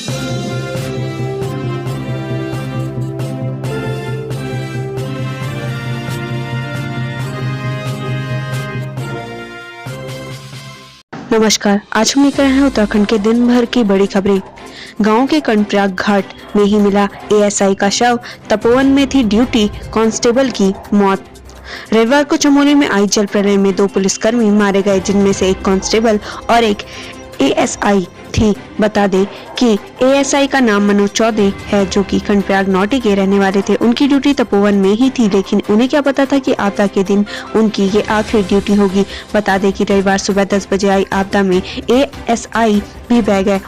नमस्कार, आज हम लेकर आए हैं उत्तराखंड के दिन भर की बड़ी खबरें। गांव के कर्णप्रयाग घाट में ही मिला एएसआई का शव, तपोवन में थी ड्यूटी कांस्टेबल की मौत। रविवार को चमोली में आई जल प्रलय में 2 पुलिसकर्मी मारे गए, जिनमें से एक कांस्टेबल और एक एएसआई थी। बता दें कि एएसआई का नाम मनोज चौधरी है, जो कि कर्णप्रयाग नौटी के रहने वाले थे। उनकी ड्यूटी तपोवन में ही थी, लेकिन उन्हें क्या पता था कि आपदा के दिन उनकी ये आखिरी ड्यूटी होगी। बता दें कि रविवार सुबह 10 बजे आई आपदा में एएसआई भी बह गए।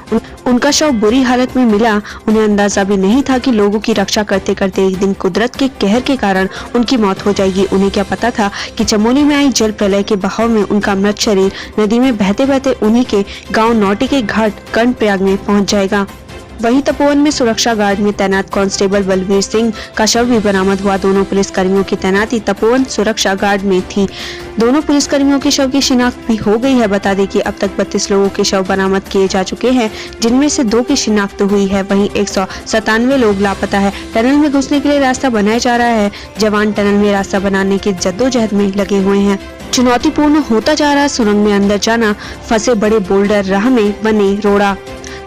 उनका शव बुरी हालत में मिला। उन्हें अंदाजा भी नहीं था कि लोगों की रक्षा करते करते एक दिन कुदरत के कहर के कारण उनकी मौत हो जाएगी। उन्हें क्या पता था कि चमोली में आई जल प्रलय के बहाव में उनका मृत शरीर नदी में बहते बहते उन्हीं के गांव नौटी के घाट कर्णप्रयाग में पहुंच जाएगा। वहीं तपोवन में सुरक्षा गार्ड में तैनात कांस्टेबल बलवीर सिंह का शव भी बरामद हुआ। दोनों पुलिसकर्मियों की तैनाती तपोवन सुरक्षा गार्ड में थी। दोनों पुलिसकर्मियों के शव की शिनाख्त भी हो गई है। बता दें कि अब तक 32 लोगों के शव बरामद किए जा चुके हैं, जिनमें से 2 की शिनाख्त हुई है। वहीं 197 लोग लापता है। टनल में घुसने के लिए रास्ता बनाया जा रहा है। जवान टनल में रास्ता बनाने की जद्दोजहद में लगे हुए हैं। चुनौतीपूर्ण होता जा रहा सुरंग में अंदर जाना, फंसे बड़े बोल्डर, राह में बने रोड़ा।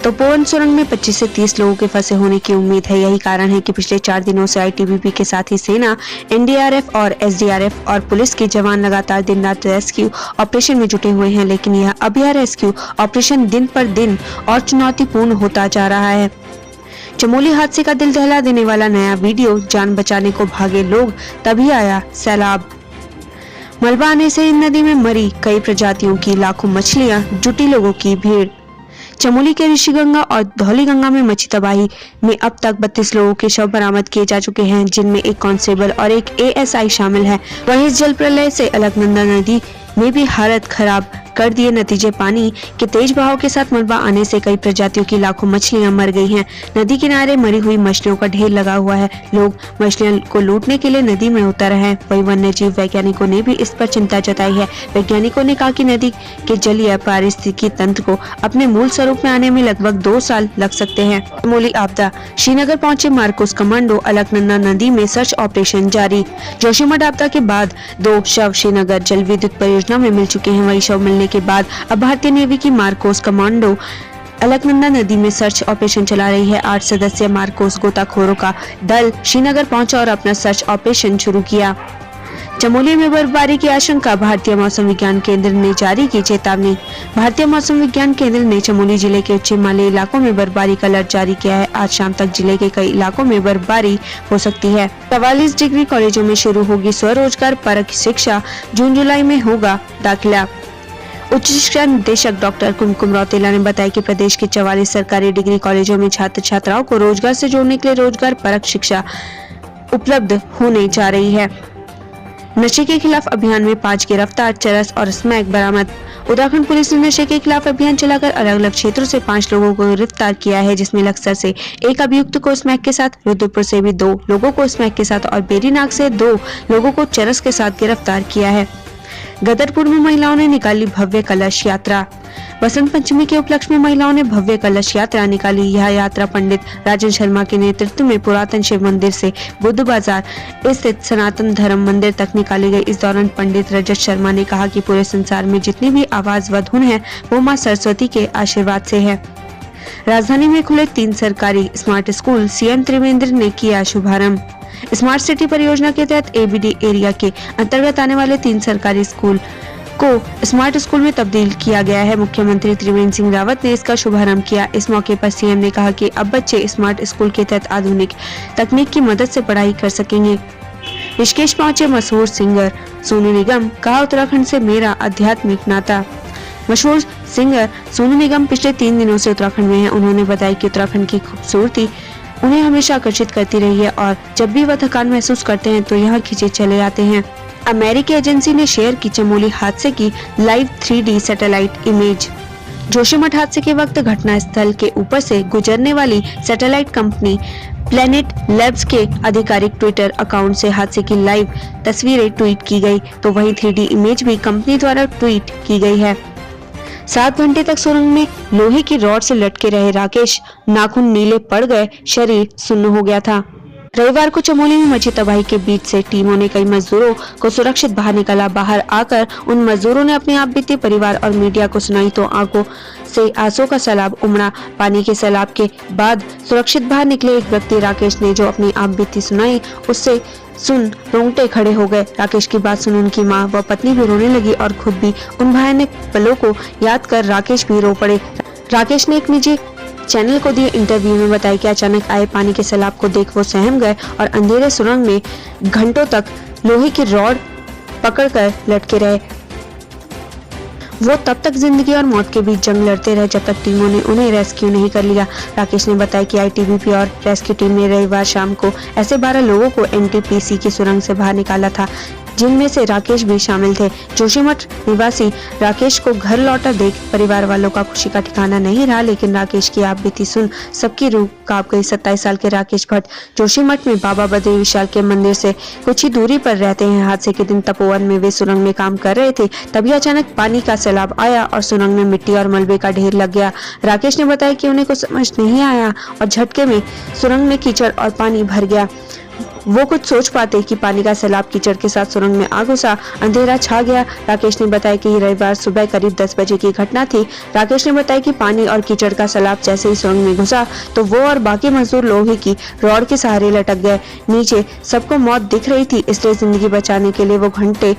तपोवन सुरंग में 25 से 30 लोगों के फंसे होने की उम्मीद है। यही कारण है कि पिछले 4 दिनों से आईटीबीपी के साथ ही सेना, एनडीआरएफ और एसडीआरएफ और पुलिस के जवान लगातार दिन रात रेस्क्यू ऑपरेशन में जुटे हुए हैं। लेकिन यह रेस्क्यू ऑपरेशन दिन पर दिन और चुनौतीपूर्ण होता जा रहा है। चमोली हादसे का दिल दहला देने वाला नया वीडियो, जान बचाने को भागे लोग, तभी आया सैलाब। मलबा आने से इन नदी में मरी कई प्रजातियों की लाखों मछलियां, जुटी लोगों की भीड़। चमोली के ऋषिगंगा और धौलीगंगा में मची तबाही में अब तक 32 लोगों के शव बरामद किए जा चुके हैं, जिनमें एक कांस्टेबल और एक एएसआई शामिल है। वहीं इस जल प्रलय से अलकनंदा नदी में भी हालत खराब कर दिए। नतीजे पानी के तेज बहाव के साथ मलबा आने से कई प्रजातियों की लाखों मछलियां मर गई हैं। नदी किनारे मरी हुई मछलियों का ढेर लगा हुआ है। लोग मछलियों को लूटने के लिए नदी में उतर हैं। वहीं वन्य जीव वैज्ञानिकों ने भी इस पर चिंता जताई है। वैज्ञानिकों ने कहा कि नदी के जलीय पारिस्थितिकी तंत्र को अपने मूल स्वरूप में आने में लगभग 2 साल लग सकते हैं। चमोली आपदा, श्रीनगर पहुंचे मार्कोस कमांडो, अलकनंदा नदी में सर्च ऑपरेशन जारी। जोशीमठ आपदा के बाद 2 शव श्रीनगर जल विद्युत परियोजना में मिल चुके हैं। वही शव मिलने के बाद अब भारतीय नेवी की मार्कोस कमांडो अलकनंदा नदी में सर्च ऑपरेशन चला रही है। 8 सदस्यीय मार्कोस गोताखोरों का दल श्रीनगर पहुंचा और अपना सर्च ऑपरेशन शुरू किया। चमोली में बर्फबारी की आशंका, भारतीय मौसम विज्ञान केंद्र ने जारी की चेतावनी। भारतीय मौसम विज्ञान केंद्र ने चमोली जिले के उच्च हिमालयी इलाकों में बर्फबारी का अलर्ट जारी किया है। आज शाम तक जिले के कई इलाकों में बर्फबारी हो सकती है। 44 डिग्री कॉलेजों में शुरू होगी स्वरोजगार परक शिक्षा, जून जुलाई में होगा दाखिला। उच्च शिक्षा निदेशक डॉक्टर कुमकुम रौतेला ने बताया कि प्रदेश के 44 सरकारी डिग्री कॉलेजों में छात्र छात्राओं को रोजगार से जोड़ने के लिए रोजगार परक शिक्षा उपलब्ध होने जा रही है। नशे के खिलाफ अभियान में 5 गिरफ्तार, चरस और स्मैक बरामद। उत्तराखंड पुलिस ने नशे के खिलाफ अभियान चलाकर अलग अलग क्षेत्रों से 5 लोगों को गिरफ्तार किया है, जिसमें लक्सर से 1 अभियुक्त को स्मैक के साथ, रुद्रपुर से भी 2 लोगों को स्मैक के साथ और बेरीनाग से 2 लोगों को चरस के साथ गिरफ्तार किया है। गदरपुर में महिलाओं ने निकाली भव्य कलश यात्रा। बसंत पंचमी के उपलक्ष्य में महिलाओं ने भव्य कलश यात्रा निकाली। यह यात्रा पंडित राजन शर्मा के नेतृत्व में पुरातन शिव मंदिर से बुद्ध बाजार स्थित सनातन धर्म मंदिर तक निकाली गई। इस दौरान पंडित रजत शर्मा ने कहा कि पूरे संसार में जितनी भी आवाज व धुन है, वो माँ सरस्वती के आशीर्वाद से है। राजधानी में खुले 3 सरकारी स्मार्ट स्कूल, सीएम त्रिवेंद्र ने किया शुभारंभ। स्मार्ट सिटी परियोजना के तहत एबीडी एरिया के अंतर्गत आने वाले 3 सरकारी स्कूल को स्मार्ट स्कूल में तब्दील किया गया है। मुख्यमंत्री त्रिवेंद्र सिंह रावत ने इसका शुभारंभ किया। इस मौके पर सीएम ने कहा कि अब बच्चे स्मार्ट स्कूल के तहत आधुनिक तकनीक की मदद से पढ़ाई कर सकेंगे। ऋषिकेश पहुंचे मशहूर सिंगर सोनू निगम, कहा उत्तराखंड से मेरा आध्यात्मिक नाता। मशहूर सिंगर सोनू निगम पिछले 3 दिनों से उत्तराखंड में हैं। उन्होंने बताया कि उत्तराखंड की खूबसूरती उन्हें हमेशा आकर्षित करती रही है और जब भी वह थकान महसूस करते हैं तो यहाँ खींचे चले आते हैं। अमेरिकी एजेंसी ने शेयर की चमोली हादसे की live 3D satellite image. Joshimath हादसे के वक्त घटना स्थल के ऊपर से गुजरने वाली सैटेलाइट कंपनी प्लैनेट लैब्स के आधिकारिक ट्विटर अकाउंट से हादसे की लाइव तस्वीरें ट्वीट की गई, तो वहीं 3D इमेज भी कंपनी द्वारा ट्वीट की गई है। 7 घंटे तक सुरंग में लोहे की रॉड से लटके रहे राकेश, नाखून नीले पड़ गए, शरीर सुन्न हो गया था। रविवार को चमोली में मची तबाही के बीच से टीमों ने कई मजदूरों को सुरक्षित बाहर निकाला। बाहर आकर उन मजदूरों ने अपनी आप बीती परिवार और मीडिया को सुनाई तो आंखों से आंसू का सैलाब उमड़ा। पानी के सैलाब के बाद सुरक्षित बाहर निकले एक व्यक्ति राकेश ने जो अपनी आप बीती सुनाई, उससे सुन रोंगटे खड़े हो गए। राकेश की बात सुन उनकी माँ व पत्नी भी रोने लगी और खुद भी उन भयानक पलों को याद कर राकेश भी रो पड़े। राकेश ने एक निजी चैनल को दिए इंटरव्यू में बताया कि अचानक आए पानी के सैलाब को देख वो सहम गए और अंधेरे सुरंग में घंटों तक लोहे की रॉड पकड़कर लटके रहे। वो तब तक जिंदगी और मौत के बीच जंग लड़ते रहे जब तक टीमों ने उन्हें रेस्क्यू नहीं कर लिया। राकेश ने बताया कि आईटीबीपी और रेस्क्यू टीम ने रविवार शाम को ऐसे 12 लोगों को एनटीपीसी की सुरंग से बाहर निकाला था, जिनमें से राकेश भी शामिल थे। जोशीमठ निवासी राकेश को घर लौटा देख परिवार वालों का खुशी का ठिकाना नहीं रहा, लेकिन राकेश की आप बीती सुन सबकी रूह कांप गई। 27 साल के राकेश भट्ट जोशीमठ में बाबा बद्री विशाल के मंदिर से कुछ ही दूरी पर रहते हैं। हादसे के दिन तपोवन में वे सुरंग में काम कर रहे थे, तभी अचानक पानी का सैलाब आया और सुरंग में मिट्टी और मलबे का ढेर लग गया। राकेश ने बताया कि उन्हें कुछ समझ नहीं आया और झटके में सुरंग में कीचड़ और पानी भर गया। वो कुछ सोच पाते कि पानी का सैलाब कीचड़ के साथ सुरंग में आ घुसा, अंधेरा छा गया। राकेश ने बताया कि रविवार सुबह करीब 10 बजे की घटना थी। राकेश ने बताया कि पानी और कीचड़ का सैलाब जैसे ही सुरंग में घुसा तो वो और बाकी मजदूर लोहे की रॉड के सहारे लटक गए। नीचे सबको मौत दिख रही थी, इसलिए जिंदगी बचाने के लिए वो घंटे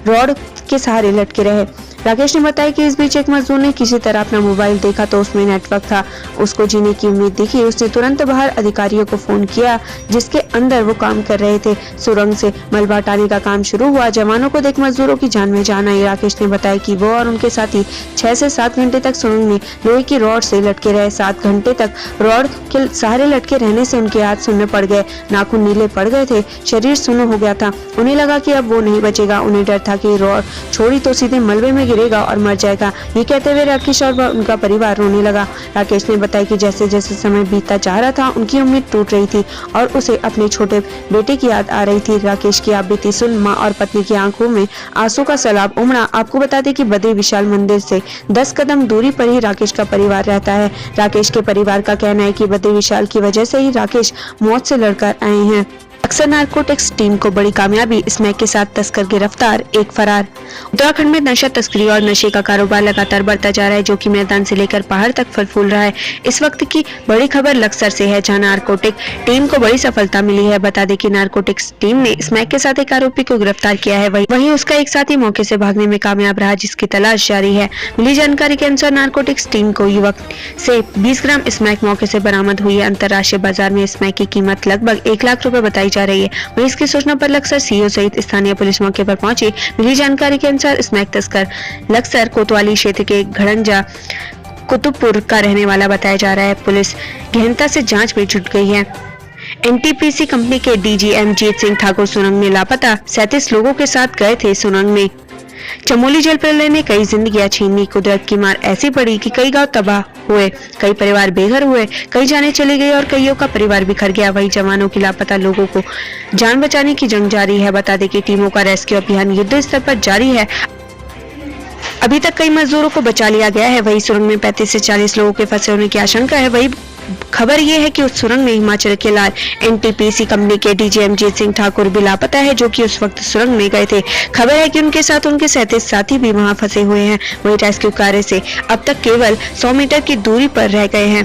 रॉड के सहारे लटके रहे। राकेश ने बताया कि इस बीच एक मजदूर ने किसी तरह अपना मोबाइल देखा तो उसमें नेटवर्क था, उसको जीने की उम्मीद दिखी। उसने तुरंत बाहर अधिकारियों को फोन किया जिसके अंदर वो काम कर रहे थे। सुरंग से मलबा हटाने का काम शुरू हुआ। जवानों को देख मजदूरों की जान में जान आई। राकेश ने बताया कि वो और उनके साथी 6 से 7 घंटे तक सुरंग में लोहे की रॉड से लटके रहे। 7 घंटे तक रॉड के सहारे लटके रहने से उनके हाथ सुन्न पड़ गए, नाखून नीले पड़ गए थे, शरीर सुन्न हो गया था। उन्हें लगा कि अब वो नहीं बचेगा। उन्हें डर था कि रॉड छोड़ी तो सीधे मलबे में गिरेगा और मर जाएगा। ये कहते हुए राकेश और उनका परिवार रोने लगा। राकेश ने बताया कि जैसे जैसे समय बीतता जा रहा था उनकी उम्मीद टूट रही थी और उसे अपने छोटे बेटे की याद आ रही थी। राकेश की आप बीती सुन माँ और पत्नी की आंखों में आंसू का सैलाब उमड़ा। आपको बता दें कि बद्री विशाल मंदिर से 10 कदम दूरी पर ही राकेश का परिवार रहता है। राकेश के परिवार का कहना है कि बद्री विशाल की वजह से ही राकेश मौत से लड़कर आए हैं। अक्सर नारकोटिक्स टीम को बड़ी कामयाबी, स्मैक के साथ तस्कर गिरफ्तार, एक फरार। उत्तराखंड में नशा तस्करी और नशे का कारोबार लगातार बढ़ता जा रहा है, जो कि मैदान से लेकर पहाड़ तक फल फूल रहा है। इस वक्त की बड़ी खबर लक्सर से है, जहां नारकोटिक टीम को बड़ी सफलता मिली है। बता दें कि नारकोटिक्स टीम ने स्मैक के साथ एक आरोपी को गिरफ्तार किया है, वहीं उसका एक साथी मौके से भागने में कामयाब रहा, जिसकी तलाश जारी है। मिली जानकारी के अनुसार नारकोटिक्स टीम को युवक से 20 ग्राम स्मैक मौके से बरामद हुई है। अंतर्राष्ट्रीय बाजार में स्मैक की कीमत लगभग 1 लाख रुपए बताई जा रही है। वहीं इसकी सूचना पर लक्सर सीओ सहित स्थानीय पुलिस मौके पर पहुंची। मिली जानकारी के अनुसार स्मैक तस्कर लक्सर कोतवाली क्षेत्र के घड़ंजा कुतुबपुर का रहने वाला बताया जा रहा है। पुलिस गहनता से जांच में जुट गई है। एनटीपीसी कंपनी के डीजीएम जीत सिंह ठाकुर सुरंग में लापता 37 लोगों के साथ गए थे। सुरंग में चमोली जल प्रलय ने कई जिंदगियां छीनी। कुदरत की मार ऐसी पड़ी कि कई गांव तबाह हुए, कई परिवार बेघर हुए, कई जानें चली गई और कईयों का परिवार बिखर गया। वहीं जवानों की लापता लोगों को जान बचाने की जंग जारी है। बता दें कि टीमों का रेस्क्यू अभियान युद्ध स्तर पर जारी है। अभी तक कई मजदूरों को बचा लिया गया है। वहीं सुरंग में 35 से 40 लोगों के फंसे होने की आशंका है। वहीं खबर ये है कि उस सुरंग में हिमाचल के लाल एनटीपीसी कंपनी के डीजीएम जीत सिंह ठाकुर भी लापता है, जो कि उस वक्त सुरंग में गए थे। खबर है कि उनके साथ उनके 37 साथी भी वहां फंसे हुए हैं। वहीं रेस्क्यू कार्य से अब तक केवल 100 मीटर की दूरी पर रह गए हैं।